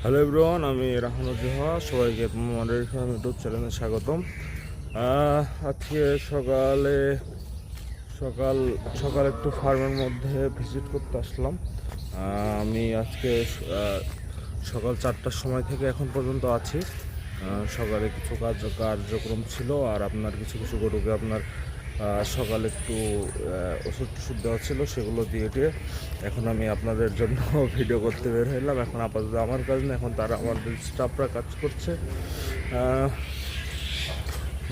Hello everyone, আমি রাহানুজ্জোহা। সবাইকে আমাদের ইউটিউব চ্যানেলে স্বাগতম। আজকে সকাল সকাল একটু ফার্মের মধ্যে ভিজিট করতে আসলাম। আমি আজকে সকাল 4টার সময় থেকে এখন পর্যন্ত আছি। সকালে কিছু কার্যক্রম ছিল, আর আপনার কিছু কিছু গরুকে আপনার সকালে একটু ওষুধ টষুধ দেওয়া ছিল, সেগুলো দিয়ে এখন আমি আপনাদের জন্য ভিডিও করতে বের হলাম। এখন আপাতত আমার কাজ না, এখন তারা আমাদের স্টাফরা কাজ করছে।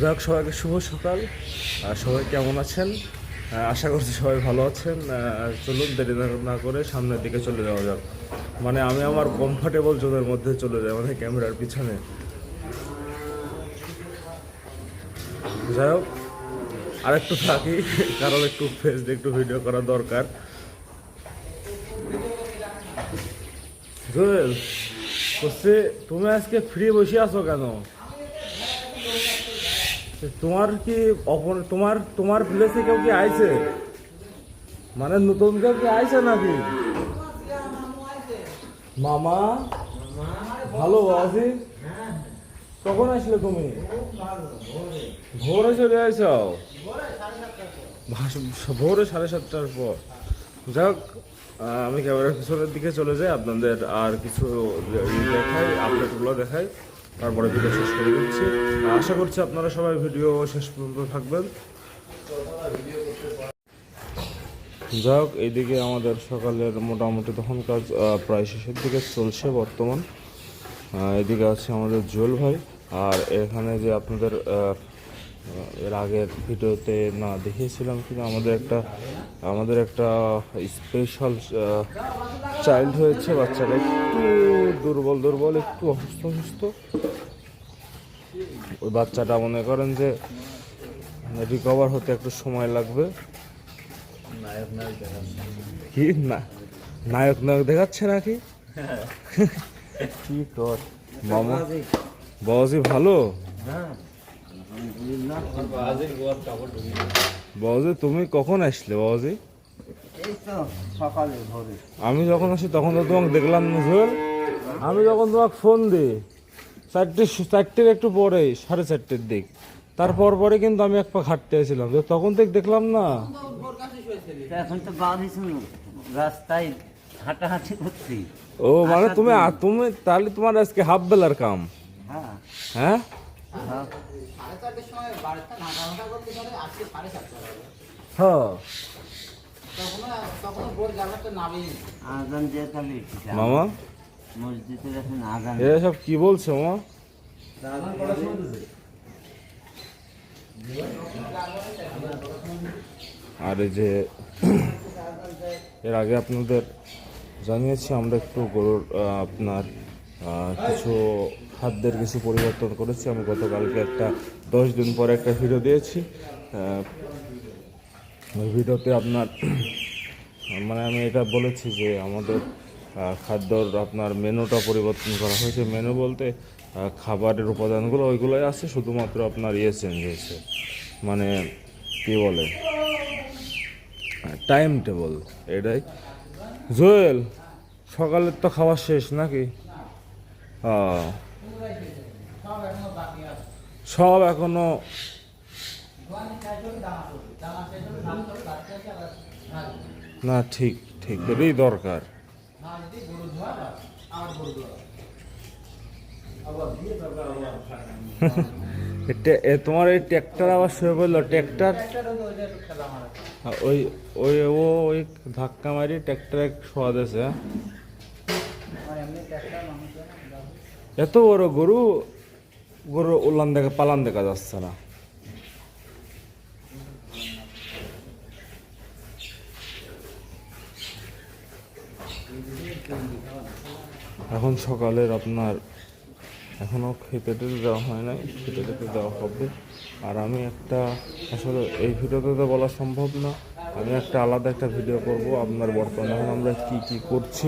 যাক, সবাইকে শুভ সকাল। সবাই কেমন আছেন? আশা করছি সবাই ভালো আছেন। চলুন দেরি না করে সামনের দিকে চলে যাওয়া যাক। মানে আমি আমার কমফোর্টেবল জোনের মধ্যে চলে যাই, মানে ক্যামেরার পিছনে। যাই হোক, আর একটু থাকি, কারণ একটু ফেস দিয়ে একটু ভিডিও করা দরকার। জুয়েল বলছি, তুমি আজকে ফ্রি বসে আছো কেন? তোমার কি তোমার প্লেসে কেউ কি আইছে? মানে নতুন কেউ কি আইছে নাকি? মামা ভালো আছি। কখন আসলে তুমি? ভোরে চলে আইছো? ভোরে 7:30টার পর। যাক, আমি ক্যামেরার পিছনের দিকে চলে যাই, আপনাদের আর কিছু দেখাই, আপডেটগুলো দেখাই, তারপরে ভিডিও শেষ করে দিচ্ছি। আশা করছি আপনারা সবাই ভিডিও শেষ পর্যন্ত থাকবেন। যাক, এইদিকে আমাদের সকালের মোটামুটি তখন কাজ প্রায় শেষের দিকে চলছে বর্তমান। এদিকে আছে আমাদের জুয়েল ভাই। আর এখানে যে আপনাদের এর আগের ভিডিওতে না দেখিয়েছিলাম কিন্তু আমাদের একটা স্পেশাল চাইল্ড হয়েছে। বাচ্চাটা একটু দুর্বল, একটু অসুস্থ। ওই বাচ্চাটা মনে করেন যে রিকভার হতে একটু সময় লাগবে। কি না নায়ক দেখাচ্ছে নাকি? কি কর মামা, বাবাজি ভালো? বাবাজি তুমি কখন আসলে বাবাজি? আমি যখন আসি তখন তো তোমাকে দেখলাম না জুয়েল। আমি যখন তোমাকে ফোন দিই 4টের একটু পরে, 4:30টার দিক, তারপর পরে কিন্তু আমি এক পা হাঁটতে এসেছিলাম, তখন থেকে দেখলাম না। এখন তো রাস্তায় হাঁটাহাঁটি করছি। ও মানে তুমি তাহলে তোমার আজকে হাফ বেলার কাম? হ্যাঁ, মামা মসজিদের এখন আজান। এরা সব কি বলছে মামা? আর এই যে এর আগে আপনাদের জানিয়েছি আমরা একটু গরুর আপনার কিছু খাদ্যের কিছু পরিবর্তন করেছি। আমি গতকালকে 10 দিন পরে একটা ভিডিও দিয়েছি। ওই ভিডিওতে আপনার মানে আমি এটা বলেছি যে আমাদের খাদ্যর আপনার মেনুটা পরিবর্তন করা হয়েছে। মেনু বলতে খাবারের উপাদানগুলো ওইগুলোই আছে, শুধুমাত্র আপনার চেঞ্জ হয়েছে, মানে কী বলে টাইম টেবল এটাই। জুয়েল, সকালের তো খাওয়া শেষ নাকি? সব এখনো না, ঠিক এটাই দরকার। তোমার এই ট্র্যাক্টর আবার শুয়ে পড়লো। ট্র্যাক্টর ওই ওই ও ওই ধাক্কা মারি ট্র্যাক্টর শোয়া দিয়েছে। এত বড় গরু পালান দেখা যাচ্ছে না। এখন সকালের আপনার এখনও খেতে দেওয়া হয় নাই, খেতে দেওয়া হবে। আর আমি আসলে এই ভিডিওতে তো বলা সম্ভব না, আমি আলাদা একটা ভিডিও করব আপনার বর্তমানে এখন আমরা কি করছি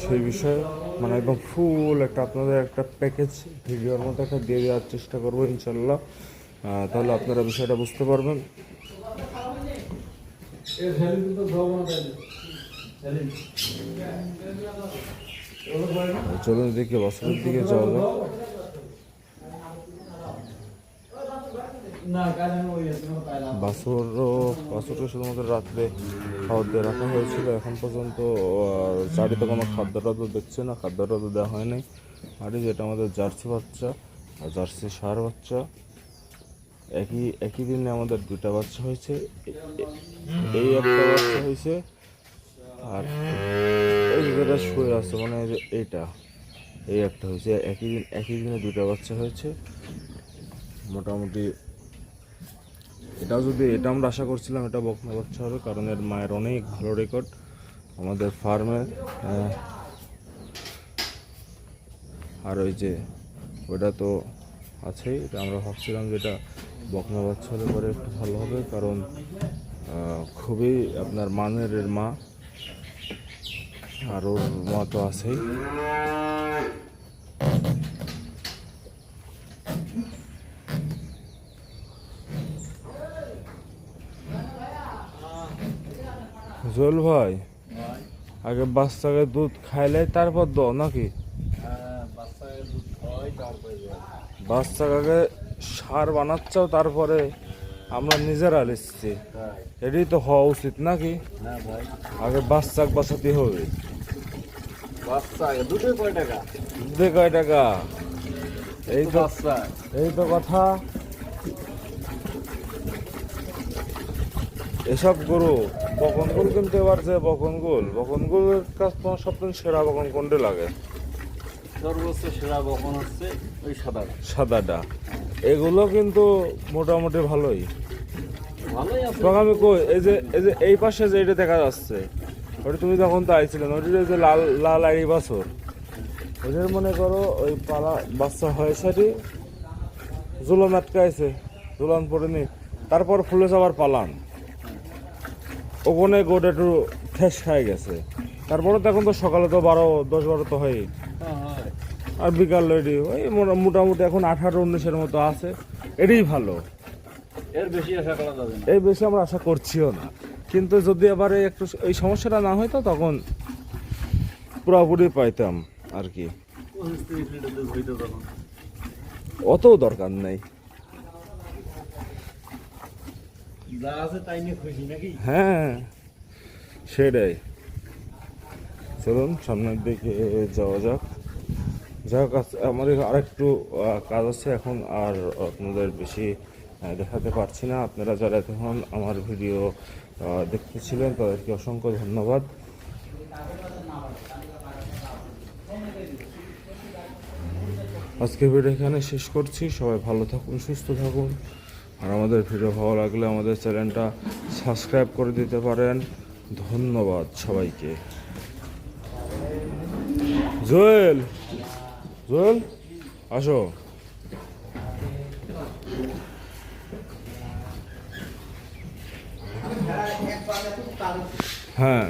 সেই বিষয়ে, মানে একদম ফুল আপনাদের একটা প্যাকেজ ভিডিওর মতো দিয়ে দেওয়ার চেষ্টা করবো ইনশাল্লাহ। তাহলে আপনারা বিষয়টা বুঝতে পারবেন। চলুন দিকে বাছুরের দিকে যাওয়া যাক। বাছুরকে শুধুমাত্র রাত্রে খাবার দিয়ে রাখা হয়েছিল। এখন পর্যন্ত চারিতে কোনো খাদ্য টাদ্য দেখছে না, খাদ্য টাদ্য দেওয়া হয়নি। আর এই যেটা আমাদের জার্সি বাচ্চা আর জার্সি ষাঁড় বাচ্চা, একই দিনে আমাদের দুটা বাচ্চা হয়েছে। এই একটা বাচ্চা হয়েছে আর এই যেটা শুয়ে আছে মানে এইটা, এই একটা হয়েছে। একই দিনে দুটা বাচ্চা হয়েছে মোটামুটি। এটা আমরা আশা করছিলাম এটা বকনা বাচ্চা হবে, কারণ এর মায়ের অনেক ভালো রেকর্ড আমাদের ফার্মে। আর ওই যে ওটা তো আছেই, এটা আমরা ভাবছিলাম যে এটা বকনা বাচ্চা হলে পরে একটু ভালো হবে, কারণ খুবই আপনার মানের এর মা, আর ওর মা তো আছেই। জল ভাই, আগে বাচ্চাকে দুধ খাইলে তারপর দাও নাকি? বাচ্চাকে সার বানাচ্ছাও তারপরে আমরা নিজেরা লিখছি, এটাই তো হওয়া উচিত নাকি? আগে বাচ্চাকে বাঁচাতে হবে। দুধে কয় টাকা? এই তো কথা। এসব গরু বকনগুল কিনতে পারছে, বকনগুলের কাছ তোমার সবথেকে সেরা বকন কোনটা লাগে? সর্বোচ্চ সেরা বকন হচ্ছে ওই সাদাটা। এগুলো কিন্তু মোটামুটি ভালোই আছে। আমি কই এই যে এই পাশে যে এটা দেখা যাচ্ছে, ওটা তুমি যখন তো আইছিলে ওইটা যে লাল লাল আড়ি বাছর, ওদের মনে করো ওই পালা বাচ্চা হয়েছে, জুলন আটকাইছে, জুলান পড়েনি, তারপর ফুলেছে আবার পালান, ওখানে গোটা একটু ঠেস খাই গেছে। তারপরে তো এখন তো সকালে তো 10-12 তো হয়, আর বিকাল রেডি ওই মোটামুটি এখন 18-19-এর মতো আছে। এটাই ভালো, এর বেশি আশা করা যাবে না। এই বেশি আমরা আশা করছিও না, কিন্তু যদি আবার একটু এই সমস্যাটা না হইতো তখন পুরোপুরি পাইতাম আর কি। অত দরকার নেই, যা আছে তাই নিয়ে খুশি নাকি? হ্যাঁ সেটাই। চলুন সামনের দিকে যাওয়া যাক। আমাদের আরেকটু কাজ আছে এখন, আর আপনাদের বেশি দেখাতে পারছি না। আপনারা যারা এতক্ষণ আমার ভিডিও দেখতেছিলেন তাদেরকে অসংখ্য ধন্যবাদ। আজকে ভিডিও এখানে শেষ করছি। সবাই ভালো থাকুন, সুস্থ থাকুন, আর আমাদের ভিডিও ভালো লাগলে আমাদের চ্যানেলটা সাবস্ক্রাইব করে দিতে পারেন। ধন্যবাদ সবাইকে। জোয়েল আসো। হ্যাঁ